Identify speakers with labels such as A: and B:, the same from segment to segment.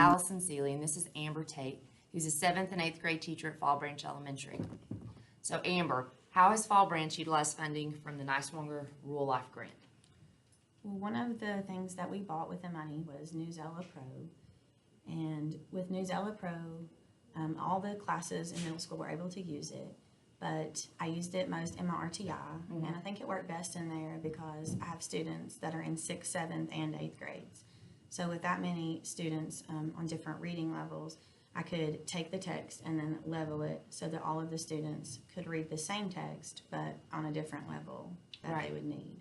A: Allison Seeley, and this is Amber Tate, who's a 7th and 8th grade teacher at Fall Branch Elementary. So Amber, how has Fall Branch utilized funding from the Niswonger Rural Life Grant?
B: Well, one of the things that we bought with the money was Newsella Pro. And with Newsella Pro, all the classes in middle school were able to use it, but I used it most in my RTI, and I think it worked best in there because I have students that are in 6th, 7th, and 8th grades. So with that many students on different reading levels, I could take the text and then level it so that all of the students could read the same text, but on a different level that they would need.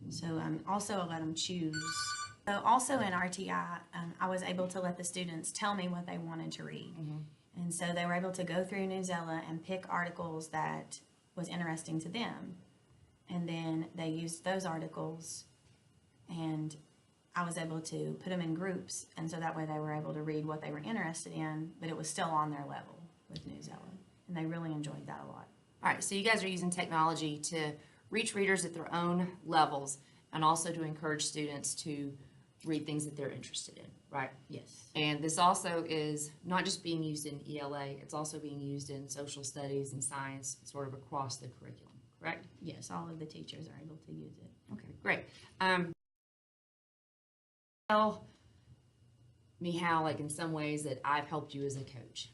B: So also I let them choose. So also in RTI, I was able to let the students tell me what they wanted to read. And so they were able to go through Newsella and pick articles that was interesting to them. And then they used those articles, and I was able to put them in groups, and so that way they were able to read what they were interested in, but it was still on their level with Newsella. And they really enjoyed that a lot.
A: All right, so you guys are using technology to reach readers at their own levels and also to encourage students to read things that they're interested in, right?
B: Yes.
A: And this also is not just being used in ELA, it's also being used in social studies and science, sort of across the curriculum, correct?
B: Yes, all of the teachers are able to use it.
A: Okay, great. Tell me how, like in some ways, that I've helped you as a coach.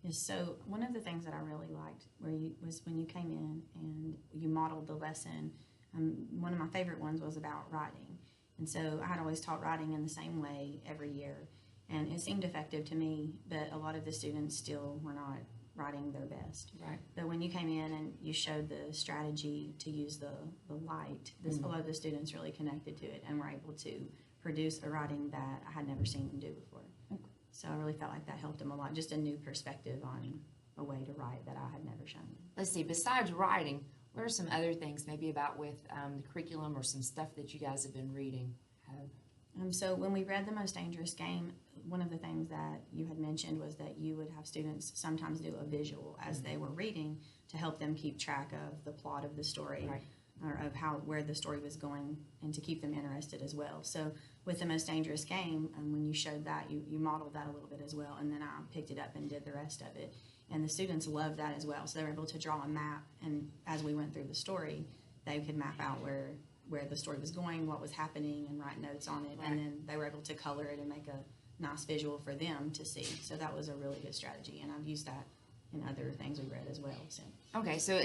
B: Yes, so one of the things that I really liked was when you came in and you modeled the lesson. One of my favorite ones was about writing. And so I had always taught writing in the same way every year. And it seemed effective to me, but a lot of the students still were not writing their best.
A: Right.
B: But when you came in and you showed the strategy to use the light, a lot of the students really connected to it and were able to produce a writing that I had never seen them do before.
A: Okay.
B: So I really felt like that helped them a lot, just a new perspective on a way to write that I had never shown them.
A: Let's see, besides writing, what are some other things maybe about with the curriculum or some stuff that you guys have been reading?
B: So when we read The Most Dangerous Game, one of the things that you had mentioned was that you would have students sometimes do a visual as they were reading to help them keep track of the plot of the story.
A: Right.
B: Or of where the story was going, and to keep them interested as well. So with The Most Dangerous Game, when you showed that, you modeled that a little bit as well, and then I picked it up and did the rest of it. And the students loved that as well. So they were able to draw a map, and as we went through the story, they could map out where the story was going, what was happening, and write notes on it. Right. And then they were able to color it and make a nice visual for them to see. So that was a really good strategy, and I've used that in other things we read as well. So.
A: Okay, so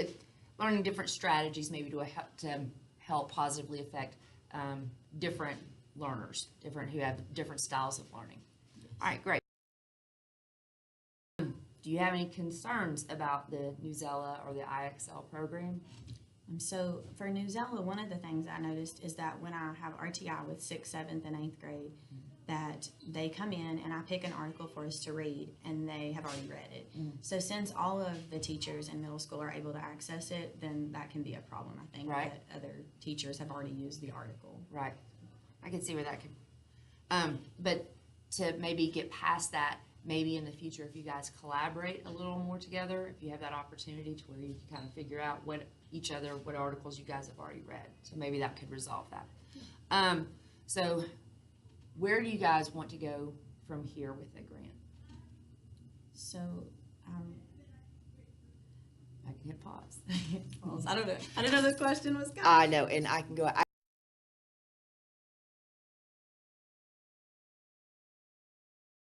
A: learning different strategies maybe to help positively affect different learners, who have different styles of learning. Yes. All right, great. Do you have any concerns about the Newsella or the IXL program?
B: So for Newsella, one of the things I noticed is that when I have RTI with 6th, 7th, and 8th grade, that they come in and I pick an article for us to read, and they have already read it. So since all of the teachers in middle school are able to access it, then that can be a problem, I think, that other teachers have already used the article.
A: Right. I can see where that could, but to maybe get past that, maybe in the future if you guys collaborate a little more together, if you have that opportunity to where you can kind of figure out what articles you guys have already read. So maybe that could resolve that. So where do you guys want to go from here with the grant?
B: So
A: I can hit pause.
B: I don't know. I didn't know this question was coming.
A: I know, and I can go.